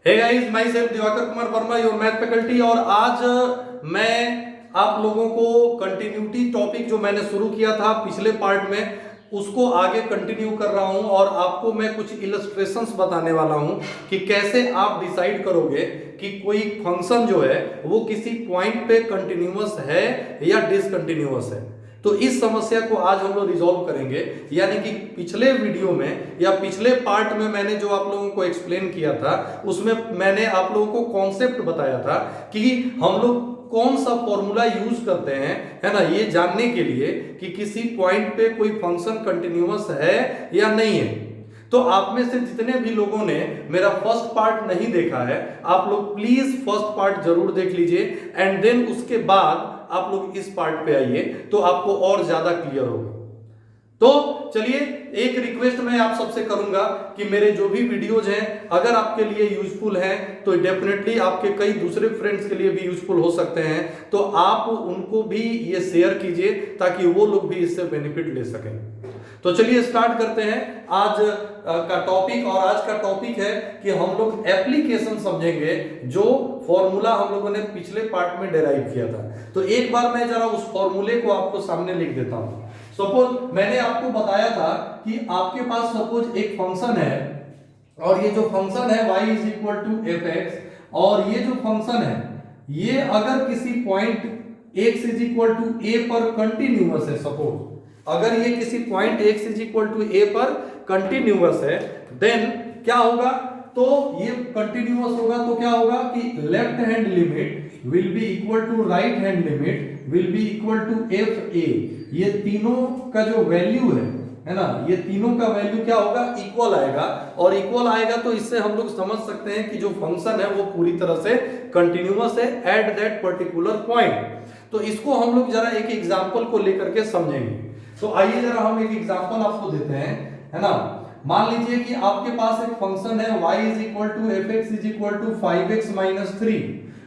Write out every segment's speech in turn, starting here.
Hey guys, myself Divakar Kumar Verma, your math faculty. और आज मैं आप लोगों को कंटिन्यूटी टॉपिक जो मैंने शुरू किया था पिछले पार्ट में उसको आगे कंटिन्यू कर रहा हूं और आपको मैं कुछ इलस्ट्रेशंस बताने वाला हूं कि कैसे आप डिसाइड करोगे कि कोई फंक्शन जो है वो किसी पॉइंट पे कंटिन्यूअस है या डिसकंटिन्यूअस है। तो इस समस्या को आज हम लोग रिजॉल्व करेंगे। यानी कि पिछले वीडियो में या पिछले पार्ट में मैंने जो आप लोगों को एक्सप्लेन किया था उसमें मैंने आप लोगों को कॉन्सेप्ट बताया था कि हम लोग कौन सा फॉर्मूला यूज करते हैं, है ना, ये जानने के लिए कि किसी पॉइंट पे कोई फंक्शन कंटिन्यूअस है या नहीं है। तो आप में से जितने भी लोगों ने मेरा फर्स्ट पार्ट नहीं देखा है, आप लोग प्लीज फर्स्ट पार्ट जरूर देख लीजिए एंड देन उसके बाद आप लोग इस पार्ट पे आइए तो आपको और ज्यादा क्लियर होगा। तो चलिए, एक रिक्वेस्ट मैं आप सबसे करूंगा कि मेरे जो भी वीडियोज हैं अगर आपके लिए यूजफुल हैं तो डेफिनेटली आपके कई दूसरे फ्रेंड्स के लिए भी यूजफुल हो सकते हैं, तो आप उनको भी ये शेयर कीजिए ताकि वो लोग भी इससे बेनिफिट ले सकें। तो चलिए स्टार्ट करते हैं आज का टॉपिक। और आज का टॉपिक है कि हम लोग एप्लीकेशन समझेंगे जो फॉर्मूला हम लोगों ने पिछले पार्ट में डेराइव किया था। तो एक बार मैं जरा उस फॉर्मूले को आपको सामने लिख देता हूं। सपोज मैंने आपको बताया था कि आपके पास सपोज एक फंक्शन है और ये जो फंक्शन है y is equal to F X, और ये जो फंक्शन है ये अगर किसी point x is equal to A पर कंटिन्यूअस है, सपोज अगर ये किसी point x is equal to A पर कंटिन्यूअस है, देन क्या होगा, तो ये कंटिन्यूअस होगा तो क्या होगा कि left hand limit will be equal to right hand limit will be equal to f a. ये तीनों का जो वैल्यू है ना, ये तीनों का वैल्यू क्या होगा, इक्वल आएगा। और इक्वल आएगा तो इससे हम लोग समझ सकते हैं कि जो फंक्शन है वो पूरी तरह से कंटिन्यूअस है एट दैट पर्टिकुलर पॉइंट। तो इसको हम लोग जरा एक एग्जांपल को लेकर के समझेंगे। तो आइए जरा हम एक एग्जांपल आपको देते हैं, है ना। मान लीजिए कि आपके पास एक फंक्शन है y is equal to F x is equal to 5x minus 3,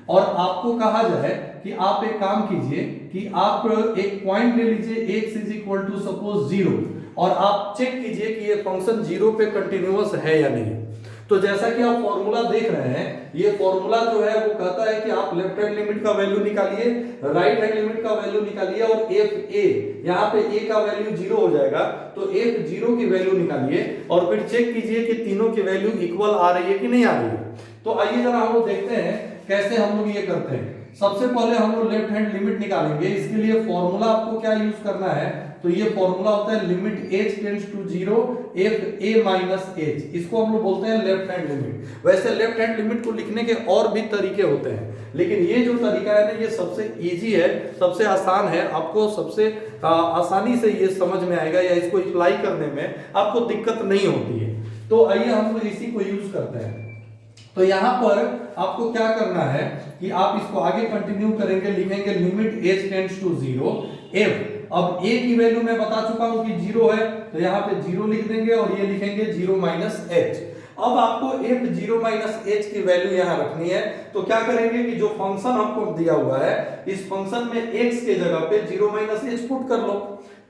और आपको कहा जाए कि आप एक काम कीजिए कि आप एक पॉइंट ले लीजिए x is equal to suppose 0 और आप चेक कीजिए कि ये फंक्शन 0 पे कंटिन्यूअस है या नहीं। तो जैसा कि आप फॉर्मूला देख रहे हैं, ये फॉर्मूला जो है वो कहता है कि आप लेफ्ट हैंड लिमिट का वैल्यू निकालिए, राइट हैंड लिमिट का वैल्यू निकालिए और एफ ए, यहाँ पे ए का वैल्यू 0 हो जाएगा तो एफ 0 की वैल्यू निकालिए और फिर चेक कीजिए कि तीनों की वैल्यू इक्वल आ रही है कि नहीं आ रही है। तो आइए जरा हम लोग देखते हैं कैसे हम लोग ये करते हैं। सबसे पहले हम लोग लेफ्ट हैंड लिमिट निकालेंगे। इसके लिए फॉर्मूला आपको क्या यूज करना है, तो ये फॉर्मूला होता है limit h tends to 0 f a minus h। इसको हम लोग बोलते हैं लेफ्ट हैंड लिमिट। वैसे लेफ्ट हैंड लिमिट को लिखने के और भी तरीके होते हैं, लेकिन ये जो तरीका है ना ये सबसे इजी है, सबसे आसान है। आपको सबसे आसानी से ये समझ में आएगा या इसको अप्लाई करने में आपको दिक्कत नहीं होती है। तो आइए हम लोग इसी को यूज करते हैं। तो यहां पर आपको क्या करना है कि आप इसको आगे कंटिन्यू करेंगे, लिखेंगे limit h tends to 0 f। अब a की वैल्यू मैं बता चुका हूं कि 0 है तो यहां पे 0 लिख देंगे और ये लिखेंगे 0 माइनस h। अब आपको f 0 माइनस h की वैल्यू यहां रखनी है। तो क्या करेंगे कि जो फंक्शन आपको दिया हुआ है इस फंक्शन में x के जगह पे 0 माइनस h पुट कर लो,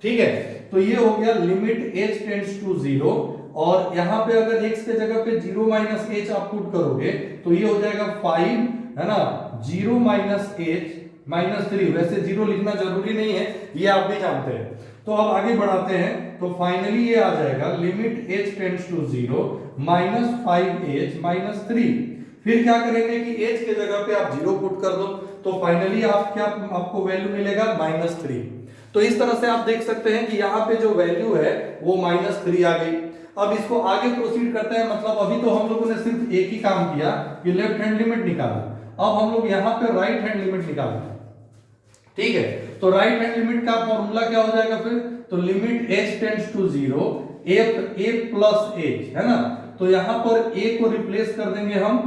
ठीक है। तो ये हो गया लिमिट h टेंड्स टू 0 और यहाँ पे अगर x के जगह पे 0 माइनस h आप पुट करोगे तो ये हो जाएगा 5, है ना, 0 माइनस h माइनस 3। वैसे 0 लिखना जरूरी नहीं है, ये आप भी जानते हैं। तो अब आगे बढ़ाते हैं तो फाइनली ये आ जाएगा limit h tends to 0 minus 5h minus 3। फिर क्या करेंगे कि h के जगह पे आप 0 पुट कर दो तो फाइनली आपको वैल्यू मिलेगा माइनस 3। तो इस तरह से आप देख सकते हैं कि यहाँ पे जो वैल्यू है वो माइनस 3 आ गई। अब इसको आगे प्रोसीड करते हैं। मतलब अभी तो हम लोगों ने सिर्फ एक ही काम किया कि लेफ्ट हैंड लिमिट निकाला, अब हम लोग यहाँ पे राइट हैंड लिमिट निकालते हैं, ठीक है। तो राइट हैंड लिमिट का फॉर्मूला क्या हो जाएगा फिर, तो limit h tends to 0 f a plus h, है ना। तो यहाँ पर a को रिप्लेस कर देंगे हम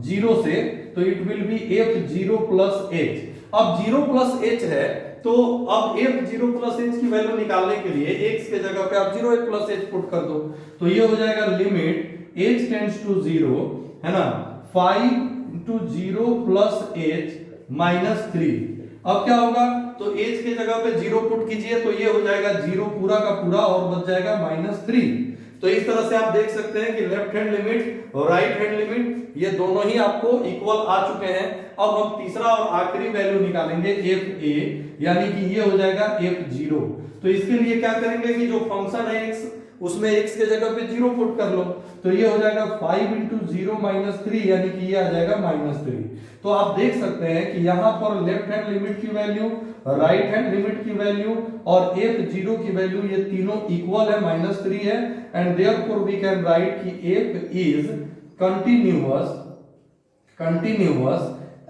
0 से, तो it will be F 0 plus h। अब 0 प्लस h है तो अब f 0 प्लस h की वैल्यू निकालने के लिए x के जगह पे आप 0 प्लस h पुट कर दो तो ये हो जाएगा लिमिट h टेंड्स टू 0, है ना, 5 इंटू 0 प्लस h माइनस 3। अब क्या होगा, तो h के जगह पे 0 पुट कीजिए तो ये हो जाएगा 0 पूरा का पूरा और बच जाएगा माइनस 3। तो इस तरह से आप देख सकते हैं कि लेफ्ट हैंड लिमिट और राइट हैंड लिमिट ये दोनों ही आपको इक्वल आ चुके हैं। अब हम तीसरा और आखिरी वैल्यू निकालेंगे एफ ए, यानी कि ये हो जाएगा F0। तो इसके लिए क्या करेंगे कि जो फंक्शन है x, उसमें x के जगह पे 0 पुट कर लो, तो ये हो जाएगा 5 इंटू 0 माइनस 3, यानी कि ये आ जाएगा -3। तो आप देख सकते हैं कि यहाँ पर लेफ्ट हैंड लिमिट की वैल्यू, राइट हैंड लिमिट की वैल्यू और F0 की वैल्यू ये तीनों इक्वल है, -3 है, and therefore we can write कि f is continuous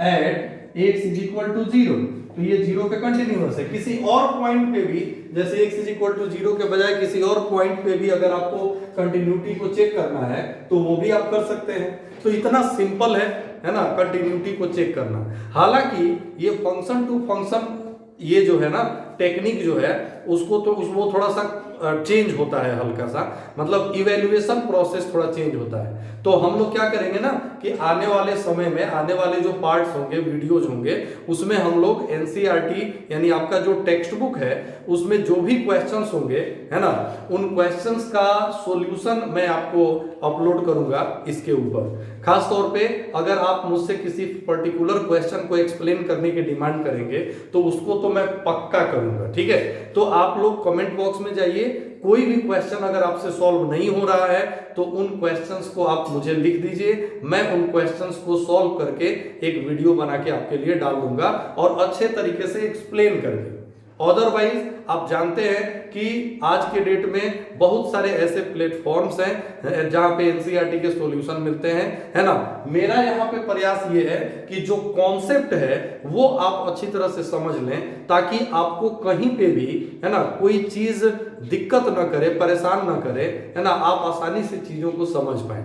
at x is equal to 0। तो ये 0 पे कंटिन्यूअस है। किसी और पॉइंट पे भी, जैसे x इज इक्वल टू 0 के बजाय किसी और पॉइंट पे भी अगर आपको कंटिन्यूटी को चेक करना है तो वो भी आप कर सकते हैं। तो इतना सिंपल है ना, कंटिन्यूटी को चेक करना। हालांकि ये फंक्शन टू फंक्शन ये जो है ना टेक्निक जो है उसको तो वो थोड़ा सा चेंज होता है, हल्का सा, मतलब इवैल्यूएशन प्रोसेस थोड़ा चेंज होता है। तो हम लोग क्या करेंगे ना कि आने वाले समय में आने वाले जो पार्ट्स होंगे, वीडियोज होंगे, उसमें हम लोग एनसीईआरटी यानी आपका जो टेक्स्ट बुक है उसमें जो भी क्वेश्चंस होंगे, है ना, उन क्वेश्चंस का सॉल्यूशन मैं आपको अपलोड करूंगा इसके ऊपर। खास तौर पे अगर आप मुझसे किसी पर्टिकुलर क्वेश्चन को एक्सप्लेन करने की डिमांड करेंगे तो उसको तो मैं पक्का करूंगा, ठीक है। तो आप लोग कमेंट बॉक्स में जाइए, कोई भी क्वेश्चन अगर आपसे सॉल्व नहीं हो रहा है तो उन क्वेश्चंस को आप मुझे लिख दीजिए, मैं उन क्वेश्चंस को सॉल्व करके एक वीडियो बना के आपके लिए डाल दूंगा और अच्छे तरीके से एक्सप्लेन करके। अदरवाइज आप जानते हैं कि आज के डेट में बहुत सारे ऐसे प्लेटफॉर्म्स हैं जहां पे एनसीईआरटी के सॉल्यूशन मिलते हैं, है ना। मेरा यहाँ पे प्रयास ये है कि जो कॉन्सेप्ट है वो आप अच्छी तरह से समझ लें, ताकि आपको कहीं पे भी, है ना, कोई चीज दिक्कत ना करे, परेशान ना करे, है ना, आप आसानी से चीजों को समझ पाए।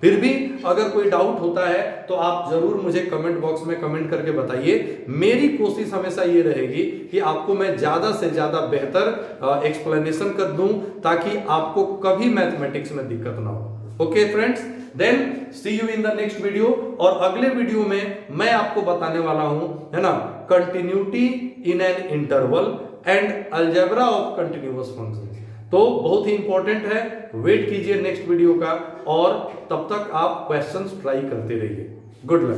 फिर भी अगर कोई डाउट होता है तो आप जरूर मुझे कमेंट बॉक्स में कमेंट करके बताइए। मेरी कोशिश हमेशा ये रहेगी कि आपको मैं ज्यादा से ज्यादा बेहतर एक्सप्लेनेशन कर दूं, ताकि आपको कभी मैथमेटिक्स में दिक्कत ना हो। Okay friends, then see you in the next video. और अगले वीडियो में मैं आपको बताने वाला हूं, है ना, continuity in an interval and algebra of continuous functions. तो बहुत ही इंपॉर्टेंट है, वेट कीजिए नेक्स्ट वीडियो का, और तब तक आप क्वेश्चंस ट्राई करते रहिए। Good luck.